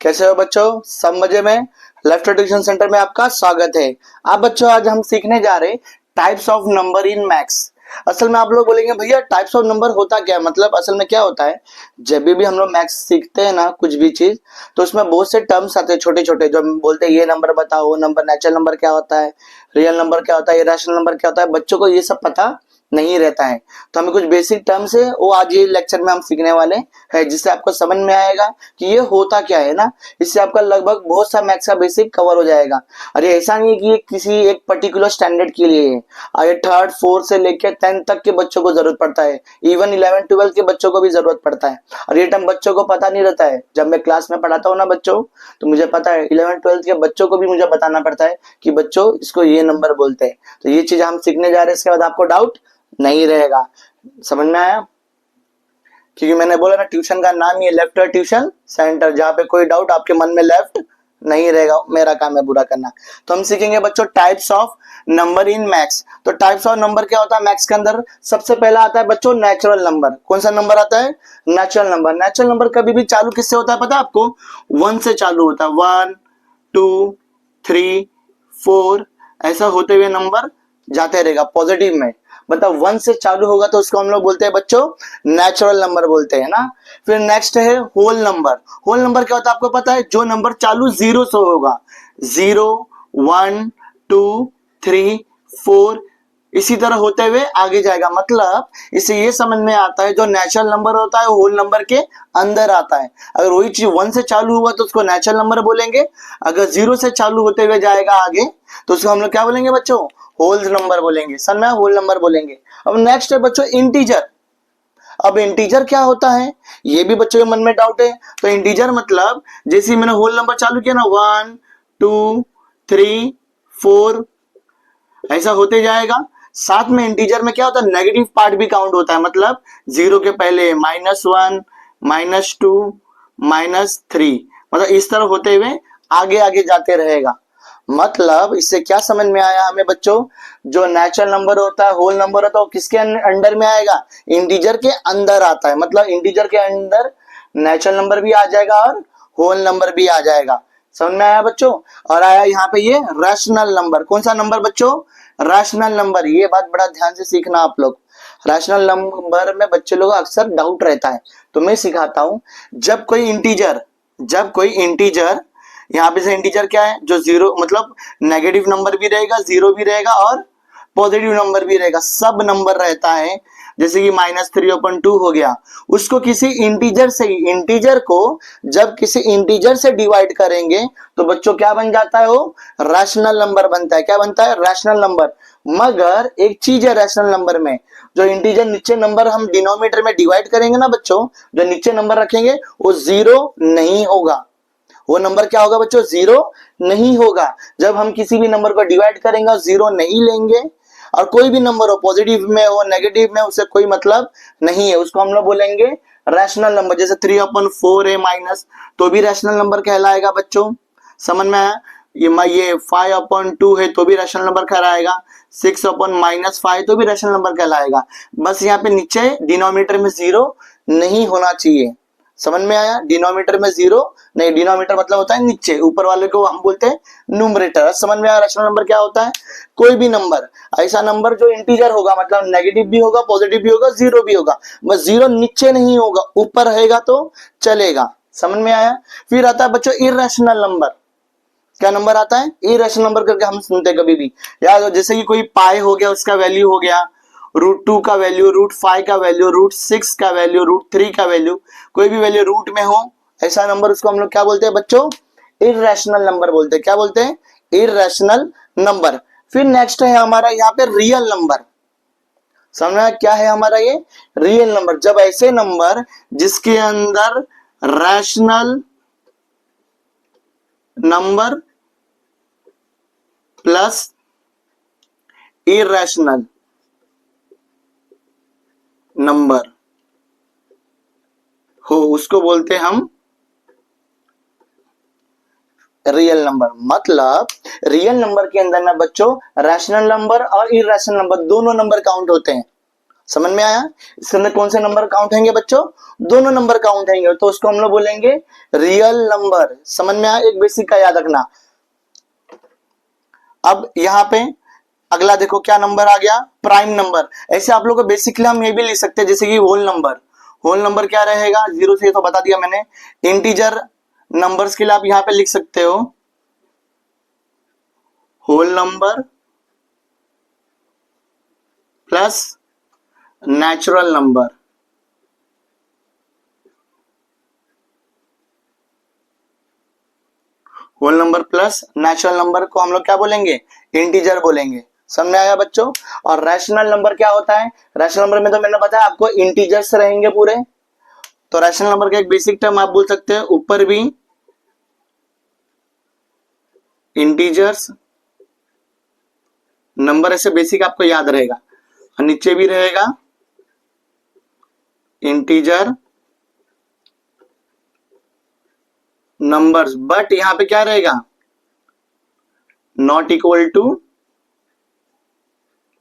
कैसे हो बच्चों, सब मजे में। लेफ्ट ट्यूशन सेंटर में आपका स्वागत है। आप बच्चों, आज हम सीखने जा रहे types of number in maths. असल में आप लोग बोलेंगे भैया टाइप्स ऑफ नंबर होता क्या है, मतलब असल में क्या होता है। जब भी हम लोग मैथ्स सीखते हैं ना, कुछ भी चीज, तो उसमें बहुत से टर्म्स आते हैं छोटे छोटे, जो हम बोलते हैं ये नंबर बताओ, वो नंबर, नेचुरल नंबर क्या होता है, रियल नंबर क्या होता है, इरेशनल नंबर क्या होता है। बच्चों को ये सब पता नहीं रहता है, तो हमें कुछ बेसिक टर्म्स है वो आज ये लेक्चर में हम सीखने वाले हैं, जिससे आपको समझ में आएगा कि ये होता क्या है ना। इससे आपका लगभग बहुत सा मैथ्स का बेसिक कवर हो जाएगा। और ये ऐसा नहीं है कि ये किसी एक पर्टिकुलर स्टैंडर्ड के लिए है, और ये थर्ड फोर्थ से लेकर 10th तक के बच्चों को जरूरत पड़ता है, इवन 11 12 के बच्चों को भी जरूरत पड़ता है। और ये टर्म बच्चों को पता नहीं रहता है। जब मैं क्लास में पढ़ाता हूँ ना बच्चों, तो मुझे पता है 11 12 के बच्चों को भी मुझे बताना पड़ता है कि बच्चों इसको ये नंबर बोलते हैं। तो ये चीज हम सीखने जा रहे हैं, इसके बाद आपको डाउट नहीं रहेगा। समझ में आया? क्योंकि मैंने बोला ना, ट्यूशन का नाम ये लेफ्ट ट्यूशन सेंटर, जहाँ पे कोई डाउट आपके मन में लेफ्ट नहीं रहेगा। मेरा काम है बुरा करना। तो हम सीखेंगे बच्चों types of number in maths. तो टाइप्स ऑफ नंबर क्या होता है मैथ्स के अंदर? सबसे पहला आता है बच्चों नेचुरल नंबर। कौन सा नंबर आता है? Natural number. नेचुरल नंबर कभी भी चालू किससे होता है पता है आपको? 1 से चालू होता है। 1 2 3 4 ऐसा होते हुए नंबर जाते रहेगा पॉजिटिव में। मतलब 1 से चालू होगा तो उसको हम लोग बोलते हैं बच्चों नेचुरल नंबर बोलते हैं ना। फिर नेक्स्ट है होल नंबर। होल नंबर क्या होता है आपको पता है? जो नंबर चालू 0 से होगा। 0 1 2 3 4 इसी तरह होते हुए आगे जाएगा। मतलब इससे ये समझ में आता है जो नेचुरल नंबर होता है होल नंबर के अंदर आता है। अगर वही चीज 1 से चालू हुआ तो उसको नेचुरल नंबर बोलेंगे। अगर 0 से चालू होते हुए जाएगा आगे तो उसको हम लोग क्या बोलेंगे बच्चों? होल नंबर बोलेंगे। समझ में? होल नंबर बोलेंगे। अब नेक्स्ट है बच्चों इंटीजर। अब इंटीजर क्या होता है ये भी बच्चों के मन में डाउट है। तो इंटीजर मतलब जैसे ही मैंने होल नंबर चालू किया ना, 1 2 3 4 ऐसा होते जाएगा। साथ में इंटीजर में क्या होता है? नेगेटिव पार्ट भी काउंट होता है। मतलब 0 के पहले -1 -2 -3, मतलब इस तरह होते हुए आगे आगे जाते रहेगा। मतलब इससे क्या समझ में आया हमें बच्चों? जो नेचुरल नंबर होता है होल नंबर होता है वो किसके अंडर में आएगा? इंटीजर के अंदर आता है। मतलब इंटीजर के अंदर नेचुरल नंबर भी आ जाएगा और होल नंबर भी आ जाएगा। समझ में आया बच्चों? और आया यहाँ पे ये रैशनल नंबर। कौन सा नंबर बच्चों? Rational number. ये बात बड़ा ध्यान से सीखना आप लोग। रैशनल नंबर में बच्चे लोग अक्सर डाउट रहता है, तो मैं सिखाता हूं। जब कोई इंटीजर यहाँ पे से इंटीजर क्या है? जो 0 मतलब नेगेटिव नंबर भी रहेगा, 0 भी रहेगा और पॉजिटिव नंबर भी रहेगा, सब नंबर रहता है। जैसे कि -3/2 हो गया, उसको किसी इंटीजर से, इंटीजर को जब किसी इंटीजर से डिवाइड करेंगे तो बच्चों क्या बन जाता है? वो रैशनल नंबर बनता है। क्या बनता है? Rational number. मगर एक चीज है रैशनल नंबर में, जो इंटीजर नीचे नंबर हम डिनोमिनेटर में डिवाइड करेंगे ना बच्चों, जो नीचे नंबर रखेंगे वो 0 नहीं होगा। वो नंबर क्या होगा बच्चों? 0 नहीं होगा। जब हम किसी भी नंबर को डिवाइड करेंगे और 0 नहीं लेंगे, और कोई भी नंबर हो, पॉजिटिव में हो नेगेटिव में, उससे कोई मतलब नहीं है, उसको हम लोग बोलेंगे रैशनल नंबर। जैसे 3/4 है माइनस, तो भी रैशनल नंबर कहलाएगा बच्चों। समझ में आया? ये 5/2 है तो भी रैशनल नंबर कहलाएगा। 6/-5 तो भी रैशनल नंबर कहलाएगा। बस यहाँ पे नीचे डिनोमिनेटर में 0 नहीं होना चाहिए। समझ में आया? डिनोमिनेटर में 0 नहीं। डिनोमिनेटर मतलब होता है नीचे, ऊपर वाले को हम बोलते हैं न्यूमरेटर। समझ में आया? रैशनल नंबर क्या होता है? कोई भी नंबर, ऐसा नंबर जो इंटीजर होगा, मतलब नेगेटिव भी होगा, पॉजिटिव भी होगा, 0 भी होगा, बस 0 नीचे नहीं होगा, ऊपर रहेगा तो चलेगा। समझ में आया? फिर आता है बच्चों इर्रेशनल नंबर। क्या नंबर आता है? इरेशनल नंबर करके हम सुनते कभी भी यार, जैसे कि कोई पाई हो गया, उसका वैल्यू हो गया √2 का वैल्यू, √5 का वैल्यू, √6 का वैल्यू, √3 का वैल्यू, कोई भी वैल्यू रूट में हो, ऐसा नंबर उसको हम लोग क्या बोलते हैं बच्चों? इर्रेशनल नंबर बोलते हैं। क्या बोलते हैं? Irrational number. फिर नेक्स्ट है हमारा यहाँ पे रियल नंबर। समझना क्या है हमारा ये? Real number. जब ऐसे नंबर जिसके अंदर rational number plus irrational number हो, उसको बोलते हैं हम रियल नंबर। मतलब रियल नंबर के अंदर ना बच्चों रैशनल नंबर और इरेशनल नंबर दोनों नंबर काउंट होते हैं। समझ में आया? इसके अंदर कौन से नंबर काउंट होंगे बच्चों? दोनों नंबर काउंट होंगे, तो उसको हम लोग बोलेंगे रियल नंबर। समझ में आया? एक बेसिक का याद रखना। अब यहाँ पे अगला देखो क्या नंबर आ गया, प्राइम नंबर। ऐसे आप लोग को बेसिकली हम ये भी लिख सकते हैं जैसे कि होल नंबर। होल नंबर क्या रहेगा? जीरो से, तो बता दिया मैंने। इंटीजर नंबर्स के लिए आप यहाँ पे लिख सकते हो whole number plus natural number. Whole number plus natural number को हम लोग क्या बोलेंगे? इंटीजर बोलेंगे। समझ में आया बच्चों? और रैशनल नंबर क्या होता है? रैशनल नंबर में तो मैंने बताया आपको इंटीजर्स रहेंगे पूरे। तो रैशनल नंबर का एक बेसिक टर्म आप बोल सकते हैं, ऊपर भी इंटीजर्स नंबर, ऐसे बेसिक आपको याद रहेगा, और नीचे भी रहेगा इंटीजर नंबर्स। बट यहां पे क्या रहेगा? Not equal to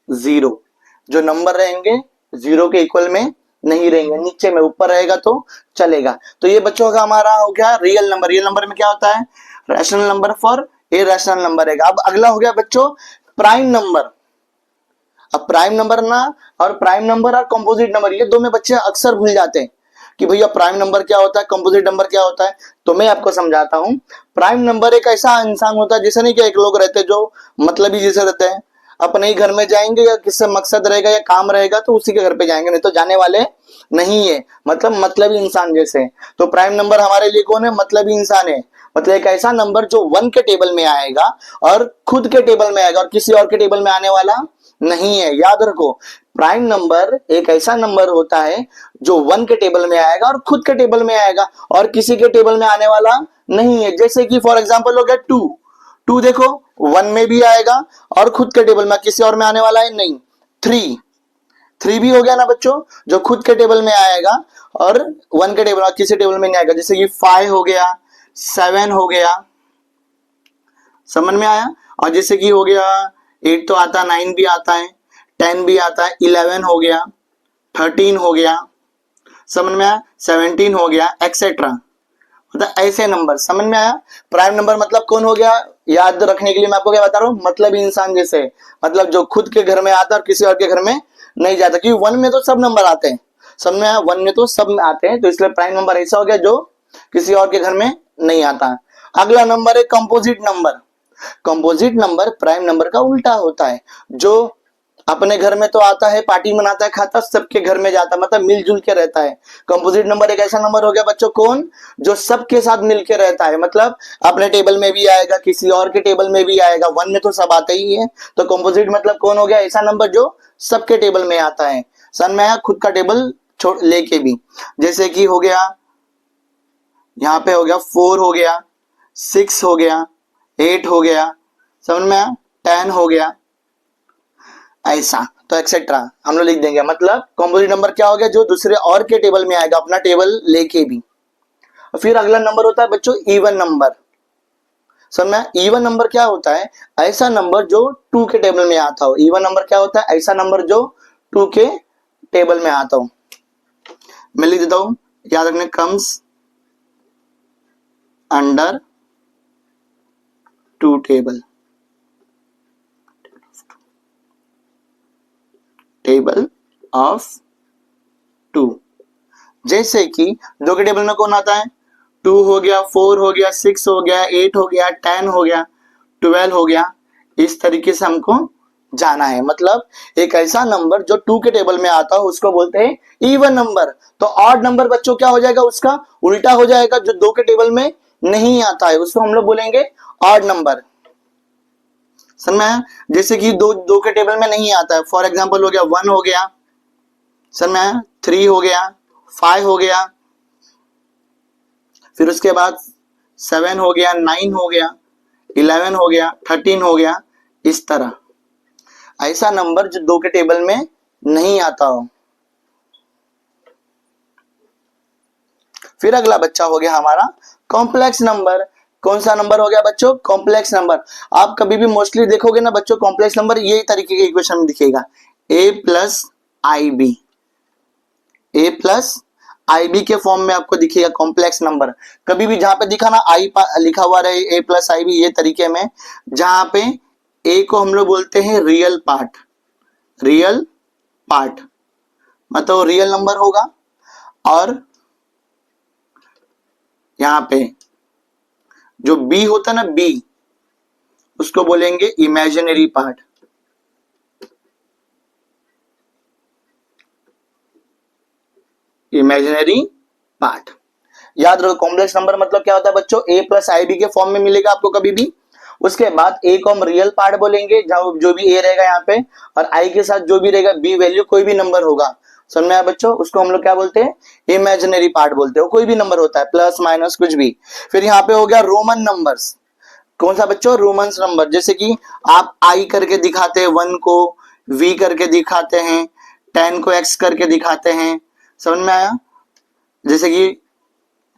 zero. जो नंबर रहेंगे जीरो के इक्वल में नहीं रहेंगे, नीचे में, ऊपर रहेगा तो चलेगा। तो ये बच्चों का हमारा हो गया रियल नंबर। रियल नंबर में क्या होता है? Rational number for irrational number रहेगा। अब अगला हो गया बच्चों प्राइम नंबर। अब प्राइम नंबर ना, और प्राइम नंबर और कंपोजिट नंबर, ये दो में बच्चे अक्सर भूल जाते हैं कि भैया प्राइम नंबर क्या होता है, कंपोजिट नंबर क्या होता है। तो मैं आपको समझाता हूं। प्राइम नंबर एक ऐसा इंसान होता है, जैसे नहीं कि एक लोग रहते हैं जो मतलबी जैसे रहते हैं, अपने ही घर में जाएंगे या किससे मकसद रहेगा या काम रहेगा तो उसी के घर पे जाएंगे, नहीं तो जाने वाले नहीं है। मतलबी इंसान जैसे। तो प्राइम नंबर हमारे लिए कौन है? मतलबी इंसान है। मतलब एक ऐसा नंबर जो वन के टेबल में आएगा और खुद के टेबल में आएगा और किसी और के टेबल में आने वाला नहीं है। याद रखो, प्राइम नंबर एक ऐसा नंबर होता है जो वन के टेबल में आएगा और खुद के टेबल में आएगा और किसी के टेबल में आने वाला नहीं है। जैसे कि फॉर एग्जांपल हो गया टू। टू देखो वन में भी आएगा और खुद के टेबल में, किसी और में आने वाला है नहीं। थ्री, थ्री भी हो गया ना बच्चों, जो खुद के टेबल में आएगा और वन के टेबल में, किसी टेबल में नहीं आएगा। जैसे कि फाइव हो गया, सेवन हो गया। समझ में आया? और जैसे कि हो गया एट तो आता, नाइन भी आता है, टेन भी आता है, इलेवन हो गया, थर्टीन हो गया। समझ में आया? सेवनटीन हो गया, एक्सेट्रा। मतलब ऐसे नंबर। समझ में आया? प्राइम नंबर मतलब कौन हो गया? याद रखने के लिए मैं आपको क्या बता रहा हूँ, मतलब इंसान जैसे। मतलब जो खुद के घर में आता है और किसी और के घर में नहीं जाता, क्योंकि वन में तो सब नंबर आते हैं। समझ में आया? वन में तो सब आते हैं, तो इसलिए प्राइम नंबर ऐसा हो गया जो किसी और के घर में नहीं आता। अगला नंबर है composite number. Composite number prime number का उल्टा होता है, जो अपने घर में तो आता है, पार्टी मनाता है, खाता, सबके घर में जाता है, मतलब मिलजुल के रहता है। कंपोजिट नंबर एक ऐसा नंबर हो गया बच्चों, कौन? जो सबके साथ मिलके रहता है। मतलब अपने टेबल में भी आएगा, किसी और के टेबल में भी आएगा। वन में तो सब आते ही है, तो कंपोजिट मतलब कौन हो गया? ऐसा नंबर जो सबके टेबल में आता है। सन में आया? खुद का टेबल छोड़ लेके भी। जैसे कि हो गया यहाँ पे हो गया फोर हो गया, सिक्स हो गया, एट हो गया। समझ में आया? टेन हो गया, ऐसा। तो एक्सेट्रा हम लोग लिख देंगे। मतलब कॉम्पोजिट नंबर क्या हो गया? जो दूसरे और के टेबल में आएगा, अपना टेबल लेके भी। फिर अगला नंबर होता है बच्चों इवन नंबर। समझना? इवन नंबर क्या होता है? ऐसा नंबर जो टू के टेबल में आता हो। इवन नंबर क्या होता है? ऐसा नंबर जो टू के टेबल में आता हो। मैं लिख देता हूं, याद रखने, comes under two table, table of two. जैसे कि दो के टेबल में कौन आता है? टू हो गया, फोर हो गया, सिक्स हो गया, एट हो गया, टेन हो गया, ट्वेल्व हो गया। इस तरीके से हमको जाना है। मतलब एक ऐसा नंबर जो टू के टेबल में आता हो उसको बोलते हैं इवन नंबर। तो ऑड नंबर बच्चों क्या हो जाएगा? उसका उल्टा हो जाएगा, जो दो के टेबल में नहीं आता है उसको हम लोग बोलेंगे ऑड नंबर। समझ में आया? जैसे कि दो के टेबल में नहीं आता है, फॉर एग्जाम्पल हो गया वन हो गया, समझ में आया? थ्री हो गया, फाइव हो गया, फिर उसके बाद सेवन हो गया, नाइन हो गया, इलेवन हो गया, थर्टीन हो गया। इस तरह ऐसा नंबर जो दो के टेबल में नहीं आता हो। फिर अगला बच्चा हो गया हमारा कॉम्प्लेक्स नंबर। कौन सा नंबर हो गया बच्चों? Complex number. आप कभी भी मोस्टली देखोगे ना बच्चों कॉम्प्लेक्स नंबर यही तरीके के इक्वेशन में दिखेगा, a plus i b, a plus i b के फॉर्म में आपको दिखेगा कॉम्प्लेक्स नंबर। कभी भी जहां पे दिखा ना आई लिखा हुआ रहे a प्लस आई बी, ये तरीके में जहां पे a को हम लोग बोलते हैं रियल पार्ट, रियल पार्ट मतलब रियल नंबर होगा, और यहां पे जो b होता है ना b, उसको बोलेंगे इमेजिनरी पार्ट। इमेजिनरी पार्ट याद रखो। कॉम्प्लेक्स नंबर मतलब क्या होता है बच्चों? a प्लस आई बी के फॉर्म में मिलेगा आपको कभी भी। उसके बाद a को हम रियल पार्ट बोलेंगे, जहां जो भी a रहेगा यहाँ पे, और i के साथ जो भी रहेगा b वैल्यू, कोई भी नंबर होगा, समझ में आया बच्चों? उसको हम लोग क्या बोलते हैं? इमेजिनरी पार्ट बोलते हैं। कोई भी नंबर होता है, प्लस माइनस कुछ भी। फिर यहाँ पे हो गया रोमन नंबर्स। कौन सा बच्चों? Roman number. जैसे कि आप आई करके दिखाते हैं 1 को, वी करके दिखाते हैं, 10 को एक्स करके दिखाते हैं, समझ में आया? जैसे कि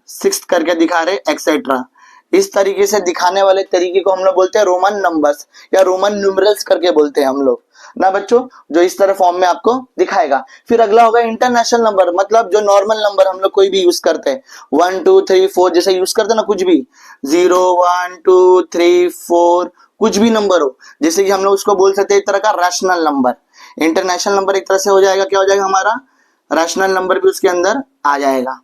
6 करके दिखा रहे एक्सेट्रा। इस तरीके से दिखाने वाले तरीके को हम लोग बोलते हैं रोमन नंबर्स या रोमन न्यूमरल्स करके बोलते हैं हम लोग ना बच्चों, जो इस तरह फॉर्म में आपको दिखाएगा। फिर अगला होगा इंटरनेशनल नंबर, मतलब जो नॉर्मल नंबर हम लोग कोई भी यूज करते हैं, 1 2 3 4 जैसे यूज करते हैं ना, कुछ भी 0 1 2 3 4 कुछ भी नंबर हो, जैसे कि हम लोग उसको बोल सकते हैं एक तरह का रैशनल नंबर। इंटरनेशनल नंबर एक तरह से हो जाएगा, क्या हो जाएगा हमारा? रैशनल नंबर भी उसके अंदर आ जाएगा।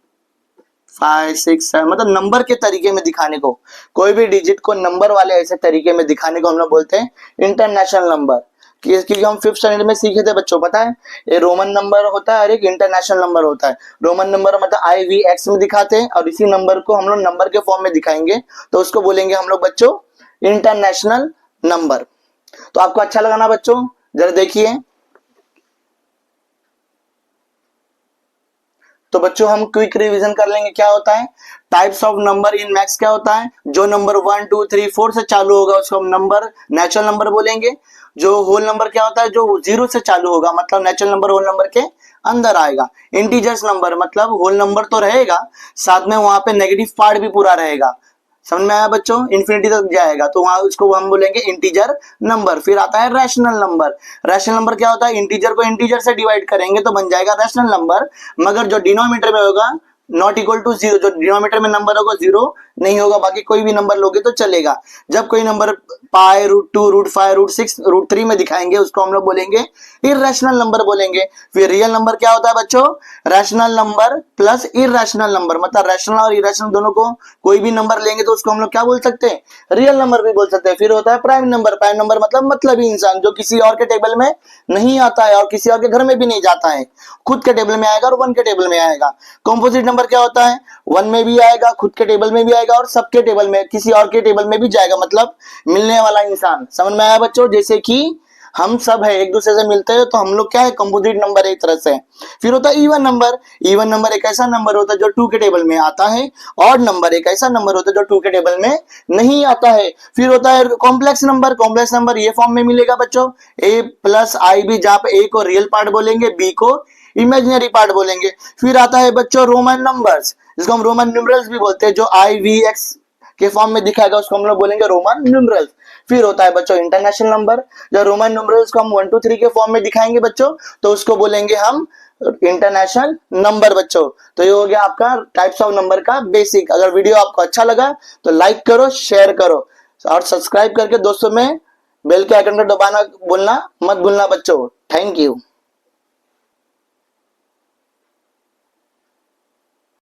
5 6 7 मतलब नंबर के तरीके में दिखाने को, कोई भी डिजिट को नंबर वाले ऐसे तरीके में दिखाने को हम लोग बोलते हैं इंटरनेशनल नंबर। क्योंकि हम 5th स्टैंडर्ड में सीखे थे बच्चों, पता है? ये रोमन नंबर होता है और एक इंटरनेशनल नंबर होता है। रोमन नंबर मतलब आई वी एक्स में दिखाते हैं, और इसी नंबर को हम लोग नंबर के फॉर्म में दिखाएंगे तो उसको बोलेंगे हम लोग बच्चों इंटरनेशनल नंबर। तो आपको अच्छा लगा ना बच्चों? जरा देखिए। तो बच्चों हम क्विक रिवीजन कर लेंगे। क्या होता है types of number in maths? क्या होता है? जो नंबर 1 2 3 4 से चालू होगा उसको हम नंबर नेचुरल नंबर बोलेंगे। जो होल नंबर क्या होता है? जो 0 से चालू होगा मतलब नेचुरल नंबर होल नंबर के अंदर आएगा। इंटीजर्स नंबर मतलब होल नंबर तो रहेगा, साथ में वहां पे नेगेटिव पार्ट भी पूरा रहेगा, समझ में आया बच्चों? इन्फिनिटी तक जाएगा तो वहां उसको हम बोलेंगे इंटीजर नंबर। फिर आता है रैशनल नंबर। रैशनल नंबर क्या होता है? इंटीजर को इंटीजर से डिवाइड करेंगे तो बन जाएगा रैशनल नंबर, मगर जो डिनोमिनेटर में होगा नॉट इक्वल टू 0, जो डिनोमिनेटर में नंबर होगा 0 नहीं होगा, बाकी कोई भी नंबर लोगे तो चलेगा। जब कोई नंबर पाई √2 √5 √6 √3 में दिखाएंगे उसको हम लोग बोलेंगे इररेशनल नंबर बोलेंगे। फिर रियल नंबर क्या होता है बच्चों? Rational number plus irrational number, मतलब रैशनल और इररेशनल दोनों को कोई भी नंबर लेंगे तो उसको हम लोग क्या बोल सकते हैं? रियल नंबर भी बोल सकते हैं। फिर होता है प्राइम नंबर। प्राइम नंबर मतलब मतलबी इंसान, जो किसी और के टेबल में नहीं आता है और किसी और के घर में भी नहीं जाता है, खुद के टेबल में आएगा और 1 के टेबल में आएगा। कॉम्पोजिट नंबर क्या होता है? 1 में भी आएगा, खुद के टेबल में भी आएगा और सबके टेबल में, किसी और के टेबल में भी जाएगा, मतलब मिलने वाला इंसान। समझ में आया बच्चों? जैसे कि हम सब है एक दूसरे से मिलते हैं तो हम लोग क्या है? कंपोजिट नंबर एक तरह से। फिर होता है इवन नंबर। इवन नंबर एक ऐसा नंबर होता है जो 2 के टेबल में आता है। ऑड नंबर एक ऐसा नंबर होता है जो 2 के टेबल में नहीं आता है। फिर होता है कॉम्प्लेक्स नंबर। कॉम्प्लेक्स नंबर ये फॉर्म में मिलेगा बच्चों, a प्लस आई बी, जहां पे a को रियल पार्ट बोलेंगे, b को इमेजिनरी पार्ट बोलेंगे। फिर आता है बच्चों रोमन नंबर्स, जिसको हम रोमन न्यूमरल्स भी बोलते हैं, जो आई वी एक्स के फॉर्म में दिखाएगा उसको हम लोग बोलेंगे रोमन न्यूमरल्स। फिर होता है बच्चों इंटरनेशनल नंबर, जो रोमन न्यूमरल्स को हम 1 2 3 के फॉर्म में दिखाएंगे बच्चों तो उसको बोलेंगे हम इंटरनेशनल नंबर बच्चों। तो ये हो गया आपका टाइप्स ऑफ नंबर का बेसिक। अगर वीडियो आपको अच्छा लगा तो लाइक करो, शेयर करो और सब्सक्राइब करके दोस्तों में बेल के आइकन को दबाना बोलना मत भूलना बच्चों। Thank you.